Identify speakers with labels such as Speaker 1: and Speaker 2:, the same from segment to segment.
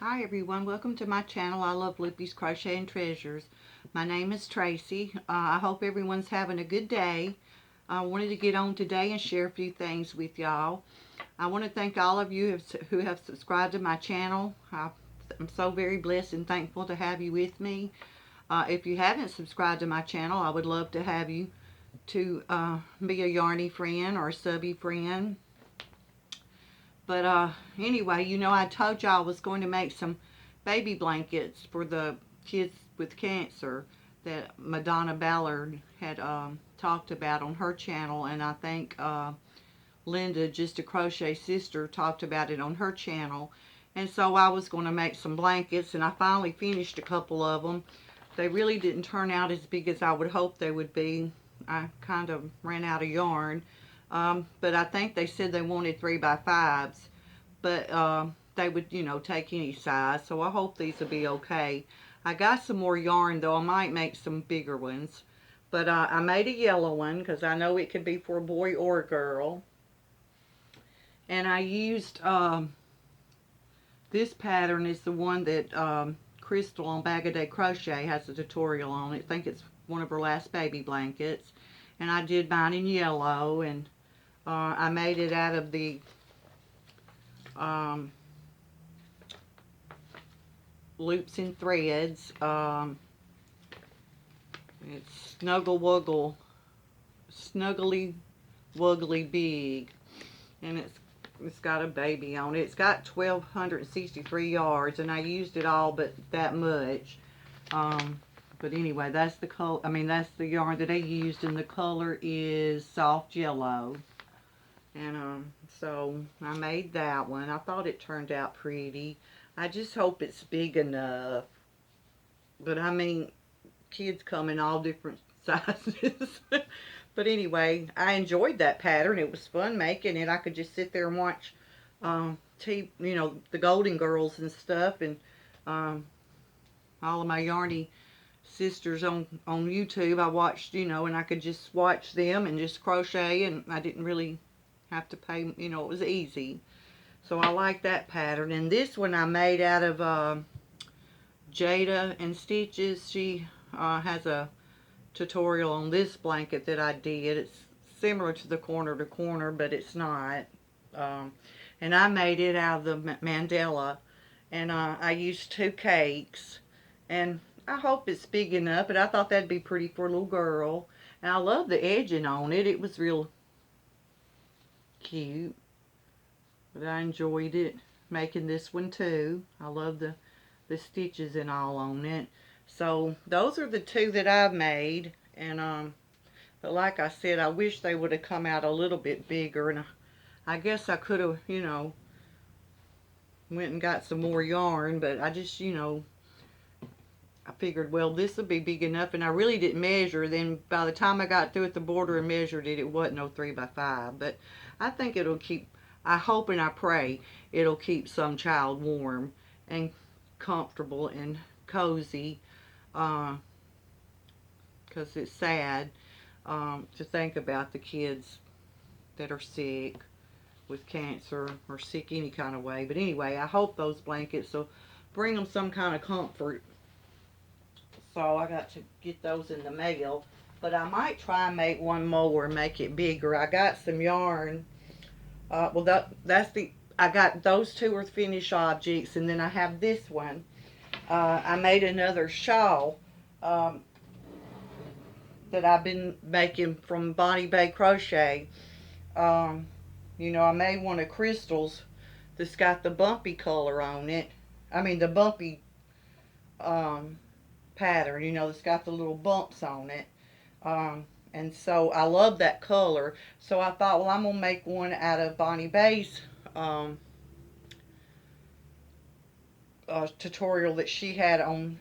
Speaker 1: Hi everyone, welcome to my channel. I love Loopy's Crochet and Treasures. My name is Tracy. I hope everyone's having a good day. I wanted to get on today and share a few things with y'all. I want to thank all of you who have subscribed to my channel. I'm so very blessed and thankful to have you with me. If you haven't subscribed to my channel, I would love to have you to be a yarny friend or a subby friend. But anyway, you know, I told y'all I was going to make some baby blankets for the kids with cancer that Madonna Ballard had talked about on her channel, and I think Linda, Just a Crochet Sister, talked about it on her channel. And so I was going to make some blankets, and I finally finished a couple of them. They really didn't turn out as big as I would hope they would be. I kind of ran out of yarn. But I think they said they wanted 3x5s, but they would, you know, take any size. So I hope these will be okay. I got some more yarn though. I might make some bigger ones. But I made a yellow one because I know it could be for a boy or a girl. And I used, this pattern is the one that Crystal on Bag of Day Crochet has a tutorial on. I think it's one of her last baby blankets. And I did mine in yellow, and I made it out of the loops and threads. It's Snuggly Wuggly Big, and it's got a baby on it. It's got 1,263 yards, and I used it all but that much. But anyway, that's the color. I mean, that's the yarn that I used, and the color is soft yellow. And so I made that one. I thought it turned out pretty. I just hope it's big enough. But I mean, kids come in all different sizes. But anyway, I enjoyed that pattern. It was fun making it. I could just sit there and watch you know, the Golden Girls and stuff, and all of my yarny sisters on YouTube. I watched, you know, and I could just watch them and just crochet, and I didn't really have to pay, you know, it was easy. So I like that pattern. And this one I made out of Jada and Stitches. She has a tutorial on this blanket that I did. It's similar to the corner to corner, but it's not. And I made it out of the mandala, and I used 2 cakes, and I hope it's big enough, but I thought that'd be pretty for a little girl. And I love the edging on it. It was real cute. But I enjoyed it making this one too. I love the stitches and all on it. So those are the 2 that I've made. And but like I said, I wish they would have come out a little bit bigger, and I guess I could have, you know, went and got some more yarn, but I just, you know, I figured, well, this will be big enough, and I really didn't measure. Then by the time I got through at the border and measured it, it wasn't no 3x5. But I think it'll keep, I hope and I pray it'll keep some child warm and comfortable and cozy, because it's sad to think about the kids that are sick with cancer or sick any kind of way. But anyway, I hope those blankets will bring them some kind of comfort. So I got to get those in the mail. But I might try and make one more and make it bigger. I got some yarn. Well, I got those 2 are finished objects, and then I have this one. I made another shawl that I've been making from Bonnie Bay Crochet. You know, I made one of Crystal's that's got the bumpy color on it. I mean, the bumpy pattern, you know, that's got the little bumps on it. And so I love that color. So I thought, well, I'm going to make one out of Bonnie Bay's tutorial that she had on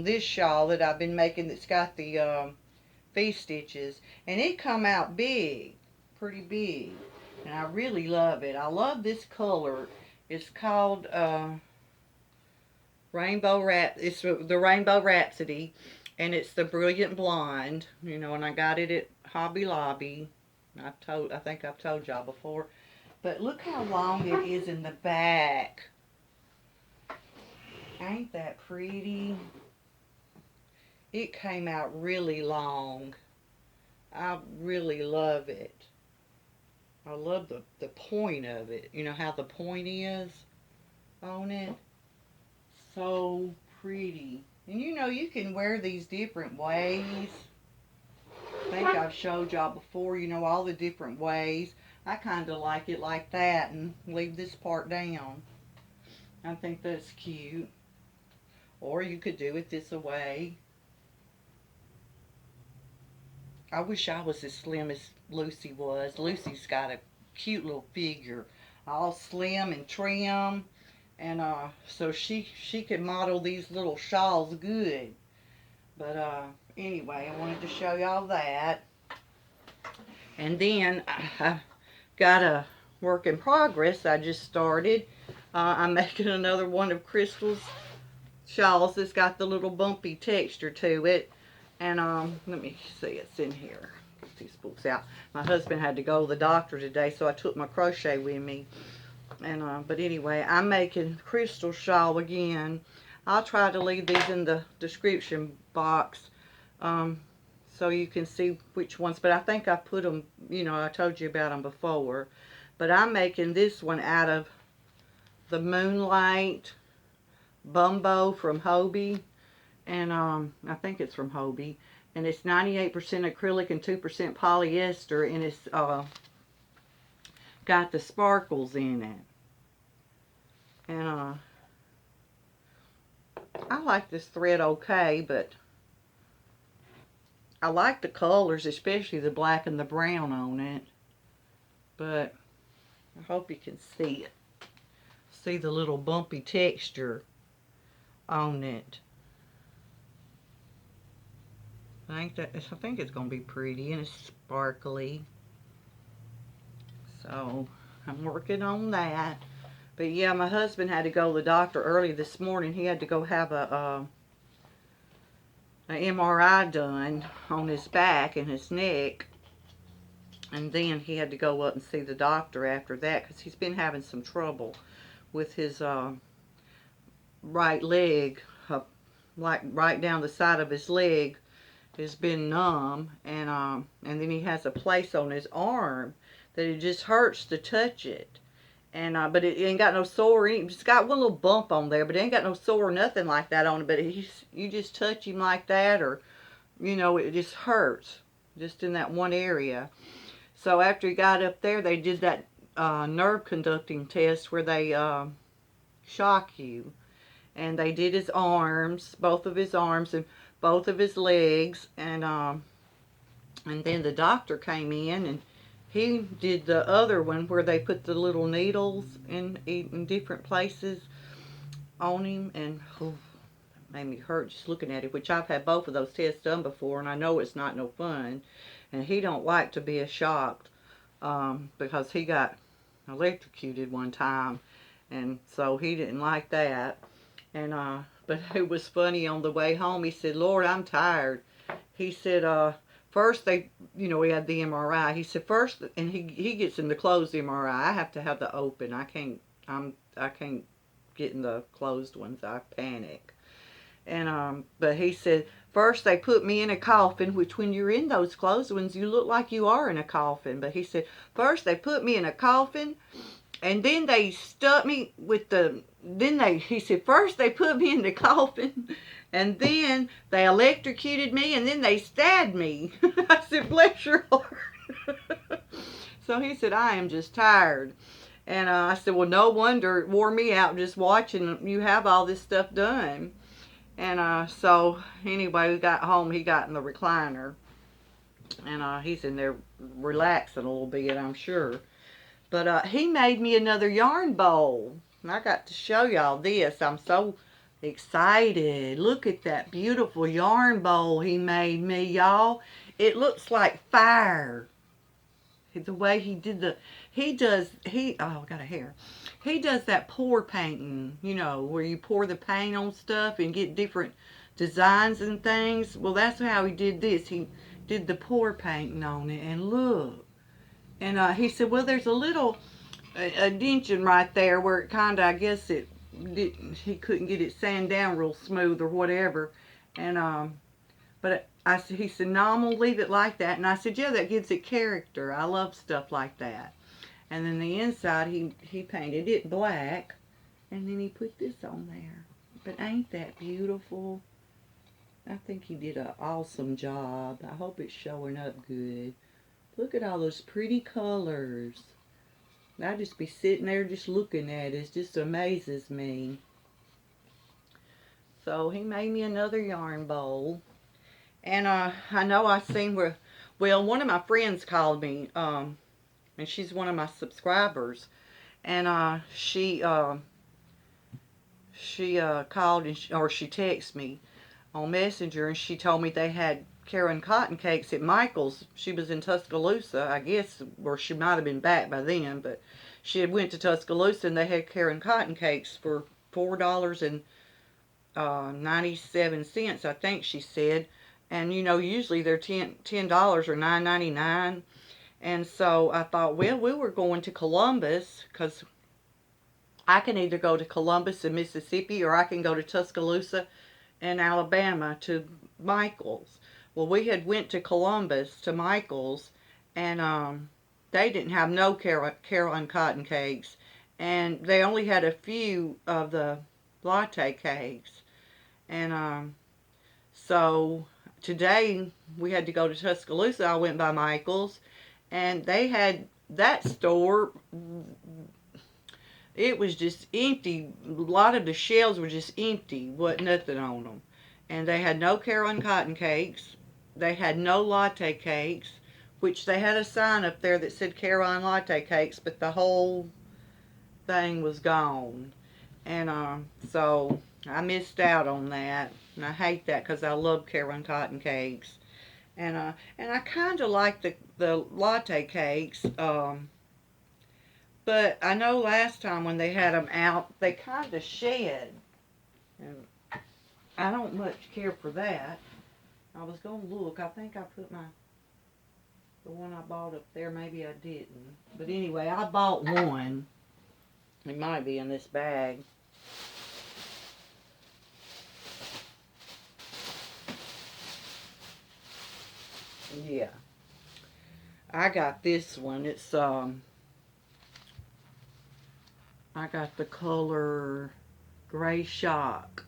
Speaker 1: this shawl that I've been making, that's got the V-stitches. And it come out big, pretty big. And I really love it. I love this color. It's called it's the Rainbow Rhapsody, and it's the Brilliant Blonde, you know, and I got it at Hobby Lobby. I think I've told y'all before. But look how long it is in the back. that pretty? It came out really long. I really love it. I love the point of it. You know how the point is on it? So pretty. And you know, you can wear these different ways. I think I've showed y'all before, you know, all the different ways. I kind of like it like that and leave this part down. I think that's cute. Or you could do it this way. I wish I was as slim as Lucy was. Lucy's got a cute little figure. All slim and trim. And so she could model these little shawls good. But anyway, I wanted to show y'all that. And then I got a work in progress I just started. I'm making another one of Crystal's shawls that's got the little bumpy texture to it. And let me see, it's in here. Get these books out. My husband had to go to the doctor today, so I took my crochet with me. And but anyway, I'm making Crystal shawl again. I'll try to leave these in the description box so you can see which ones. But I think I put them, you know, I told you about them before. But I'm making this one out of the Moonlight Bumbo from Hobie. And I think it's from Hobie. And it's 98% acrylic and 2% polyester. And it's got the sparkles in it. And I like this thread okay, but I like the colors, especially the black and the brown on it. But I hope you can see it. See the little bumpy texture on it. I think it's going to be pretty, and it's sparkly. So I'm working on that. But yeah, my husband had to go to the doctor early this morning. He had to go have a MRI done on his back and his neck. And then he had to go up and see the doctor after that because he's been having some trouble with his right leg. Like right down the side of his leg has been numb. And then he has a place on his arm that it just hurts to touch it. And but it ain't got no sore. It's got one little bump on there, but it ain't got no sore or nothing like that on it. But you just touch him like that, or you know, it just hurts just in that one area. So after he got up there, they did that nerve conducting test where they shock you, and they did his arms, both of his arms and both of his legs, and then the doctor came in and he did the other one where they put the little needles in different places on him, and it made me hurt just looking at it, which I've had both of those tests done before, and I know it's not no fun. And he don't like to be shocked because he got electrocuted one time, and so he didn't like that. And but it was funny, on the way home he said, "Lord, I'm tired." He said, first they, you know, he had the MRI. He said first, and he gets in the closed MRI. I have to have the open. I can't get in the closed ones. I panic. And but he said first they put me in a coffin, which when you're in those closed ones you look like you are in a coffin. But he said first they put me in a coffin, and then they stuck me with the. He said first they put me in the coffin, and then they electrocuted me, and then they stabbed me. I said, bless your heart. So he said, I am just tired. And I said, well, no wonder it wore me out just watching you have all this stuff done. And so anyway, we got home, he got in the recliner. And he's in there relaxing a little bit, I'm sure. But he made me another yarn bowl. And I got to show y'all this. I'm so excited. Look at that beautiful yarn bowl he made me, y'all. It looks like fire. The way he did oh, I got a hair. He does that pour painting, you know, where you pour the paint on stuff and get different designs and things. Well, that's how he did this. He did the pour painting on it, and look. And he said, well, there's a little addition right there where it kind of, I guess it he couldn't get it sand down real smooth or whatever. And but he said, no, I'm gonna leave it like that. And I said, yeah, that gives it character. I love stuff like that. And then the inside, he painted it black, and then he put this on there. But ain't that beautiful? I think he did an awesome job. I hope it's showing up good. Look at all those pretty colors. I just be sitting there just looking at it. It just amazes me. So he made me another yarn bowl. And I know I seen where, well, one of my friends called me, and she's one of my subscribers. And she called and she texted me on Messenger, and she told me they had Karen cotton cakes at Michael's. She was in Tuscaloosa, I guess, or she might have been back by then, but she had went to Tuscaloosa and they had Karen cotton cakes for $4.97, I think she said. And you know, usually they're $10 or $9.99. And so I thought, well, we were going to Columbus, because I can either go to Columbus in Mississippi or I can go to Tuscaloosa in Alabama to Michael's. Well, we had went to Columbus to Michael's, and they didn't have no Caroline cotton cakes, and they only had a few of the latte cakes. And so today we had to go to Tuscaloosa. I went by Michael's, and they had that store. It was just empty. A lot of the shelves were just empty. Wasn't nothing on them. And they had no Caroline cotton cakes. They had no latte cakes, which they had a sign up there that said Caroline latte cakes, but the whole thing was gone. And so I missed out on that. And I hate that because I love Caroline cotton cakes. And I kind of like the latte cakes. But I know last time when they had them out, they kind of shed. And I don't much care for that. I was going to look. I think I put the one I bought up there. Maybe I didn't. But anyway, I bought one. It might be in this bag. Yeah. I got this one. It's I got the color Gray Shock.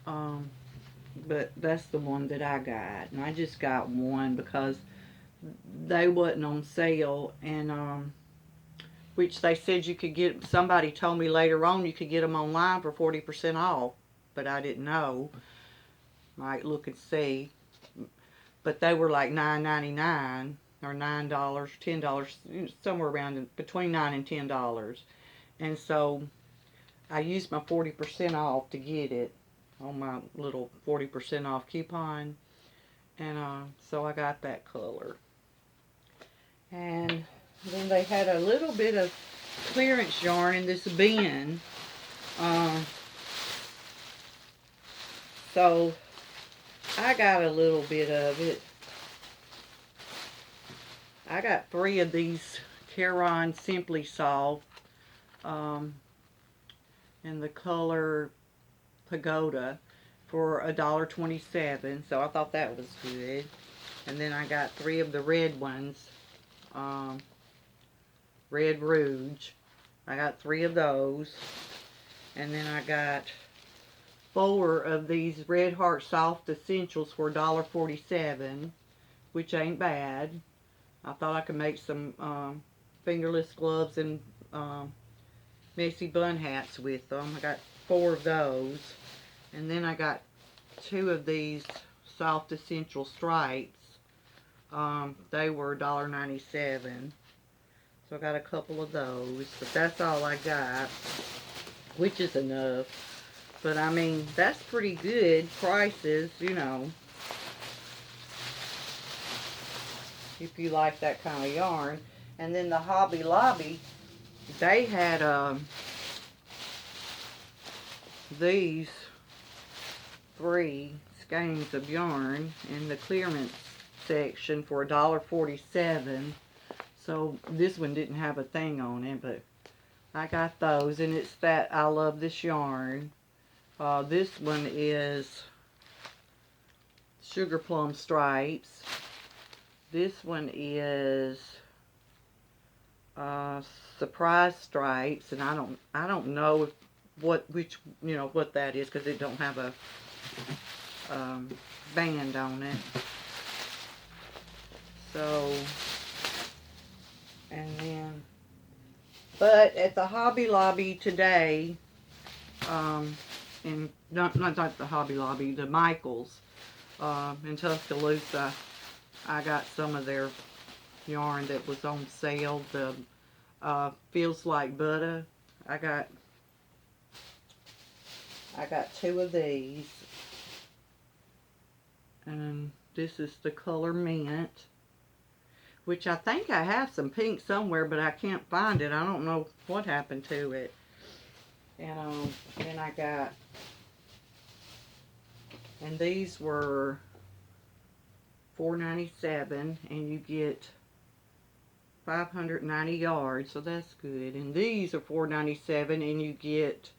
Speaker 1: But that's the one that I got. And I just got one because they wasn't on sale. And which they said you could get, somebody told me later on you could get them online for 40% off. But I didn't know. Might look and see. But they were like $9.99 or $9, $10, somewhere around between $9 and $10. And so I used my 40% off to get it on my little 40% off coupon. And so I got that color. And then they had a little bit of clearance yarn in this bin. So I got a little bit of it. I got 3 of these Caron Simply Soft in the color Pagoda for $1.27. So I thought that was good. And then I got 3 of the red ones, Red Rouge. I got 3 of those. And then I got 4 of these Red Heart Soft Essentials for $1.47, which ain't bad. I thought I could make some fingerless gloves and messy bun hats with them. I got 4 of those. And then I got 2 of these Soft Essential Stripes. They were $1.97. So I got a couple of those. But that's all I got, which is enough. But I mean, that's pretty good prices, you know, if you like that kind of yarn. And then the Hobby Lobby, they had these 3 skeins of yarn in the clearance section for $1.47. So this one didn't have a thing on it, but I got those, and it's that I love this yarn. This one is Sugar Plum Stripes. This one is Surprise Stripes, and I don't know which what that is, because it don't have a band on it. So, and then, but at the Hobby Lobby today, and not the Hobby Lobby, the Michaels in Tuscaloosa, I got some of their yarn that was on sale. The Feels Like Butter. I got 2 of these, and this is the color Mint, which I think I have some pink somewhere, but I can't find it. I don't know what happened to it. And then I got, and these were $4.97, and you get 590 yards, so that's good. And these are $4.97, and you get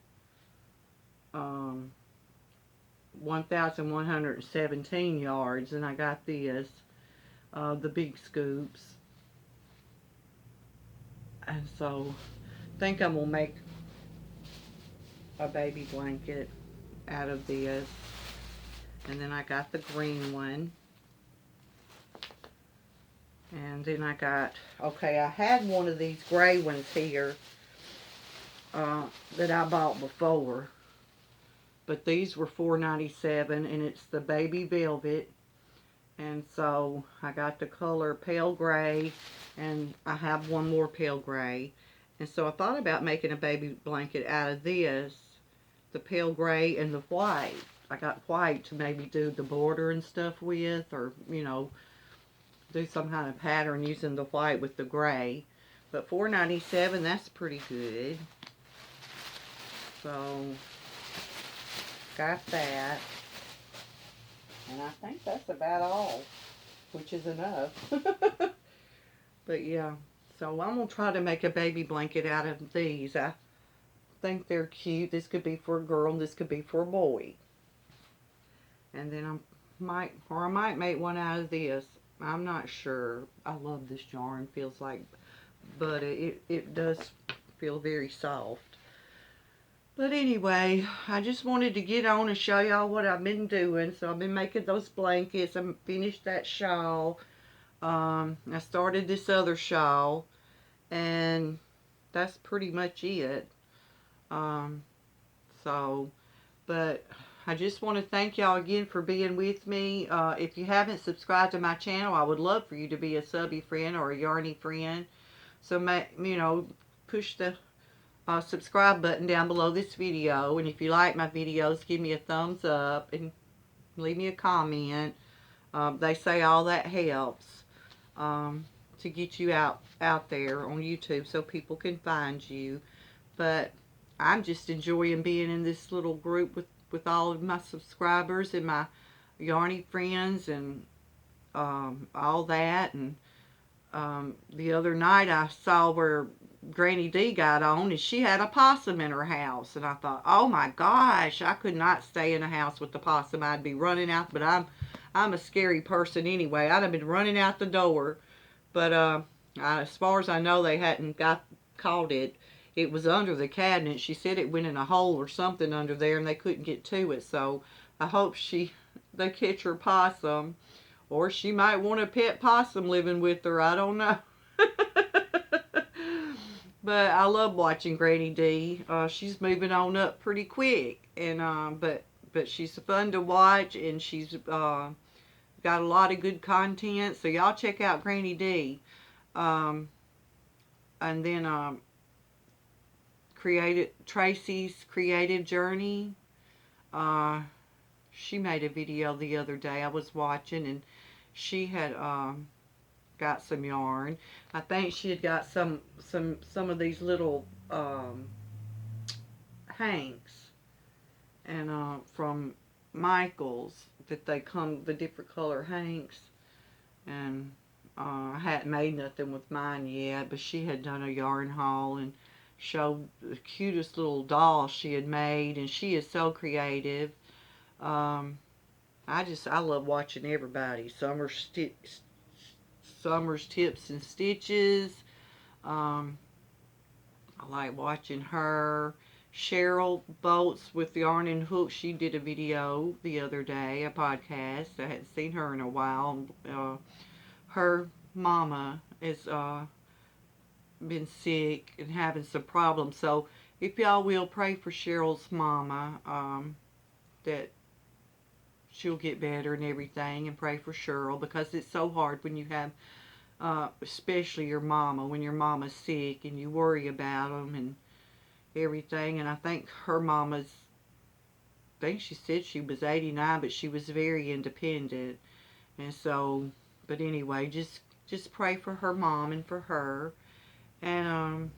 Speaker 1: 1,117 yards. And I got this, the big scoops. And so I think I'm gonna make a baby blanket out of this. And then I got the green one. And then I got, okay, I had one of these gray ones here that I bought before. But these were $4.97, and it's the baby velvet. And so I got the color pale gray, and I have one more pale gray. And so I thought about making a baby blanket out of this, the pale gray and the white. I got white to maybe do the border and stuff with, or, you know, do some kind of pattern using the white with the gray. But $4.97, that's pretty good. So got that. And I think that's about all, which is enough. But yeah, so I'm going to try to make a baby blanket out of these. I think they're cute. This could be for a girl, and this could be for a boy. And then I might make one out of this. I'm not sure. I love this yarn. Feels like butter. It does feel very soft. But anyway, I just wanted to get on and show y'all what I've been doing. So I've been making those blankets. I finished that shawl. I started this other shawl. And that's pretty much it. But I just want to thank y'all again for being with me. If you haven't subscribed to my channel, I would love for you to be a subby friend or a yarny friend. So, push the subscribe button down below this video. And if you like my videos, give me a thumbs up and leave me a comment. They say all that helps to get you out there on YouTube so people can find you. But I'm just enjoying being in this little group with all of my subscribers and my yarny friends and all that. And the other night I saw where Granny D got on, and she had a possum in her house, and I thought, oh my gosh, I could not stay in a house with the possum. I'd be running out, but I'm a scary person anyway. I'd have been running out the door. But as far as I know, they hadn't caught it. It was under the cabinet. She said it went in a hole or something under there, and they couldn't get to it. So I hope they catch her possum, or she might want a pet possum living with her. I don't know. But I love watching Granny D. She's moving on up pretty quick, and but she's fun to watch, and she's got a lot of good content. So y'all check out Granny D. And then Traci's Creative Journey. She made a video the other day I was watching, and she had got some yarn. I think she had got some of these little hanks, and from Michael's, that they come the different color hanks. And I hadn't made nothing with mine yet, but she had done a yarn haul, and showed the cutest little doll she had made, and she is so creative. Um, I love watching everybody. Summer's Tips and Stitches. Um, I like watching her. C.Boltz with the Yarn and Hook. She did a video the other day, a podcast. I hadn't seen her in a while. Her mama has been sick and having some problems. So if y'all will pray for Cheryl's mama, that she'll get better and everything, and pray for Cheryl, because it's so hard when you have, especially your mama, when your mama's sick and you worry about them and everything. And I think her mama's, I think she said she was 89, but she was very independent. And so, but anyway, just pray for her mom and for her. And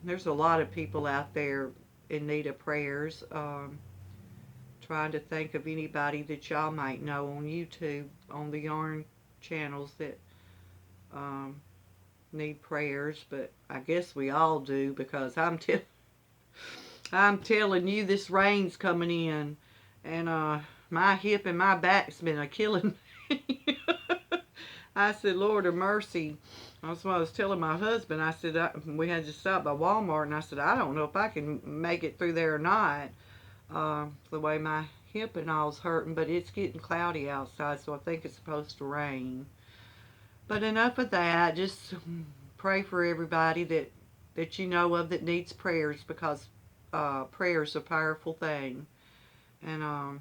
Speaker 1: there's a lot of people out there in need of prayers. Trying to think of anybody that y'all might know on YouTube, on the yarn channels that need prayers. But I guess we all do, because I'm telling you, this rain's coming in, and my hip and my back's been a killing me. I said, Lord of mercy. That's what I was telling my husband. I said, we had to stop by Walmart, and I said, I don't know if I can make it through there or not. The way my hip and all's hurting, but it's getting cloudy outside, so I think it's supposed to rain. But enough of that. Just pray for everybody that you know of that needs prayers, because prayer's a powerful thing. And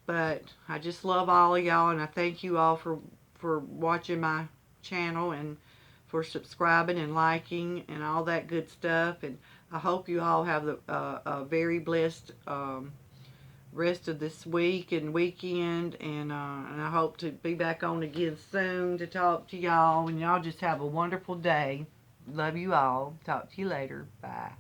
Speaker 1: but I just love all of y'all, and I thank you all for watching my channel and for subscribing and liking and all that good stuff. And I hope you all have a very blessed rest of this week and weekend, and I hope to be back on again soon to talk to y'all, and y'all just have a wonderful day. Love you all. Talk to you later. Bye.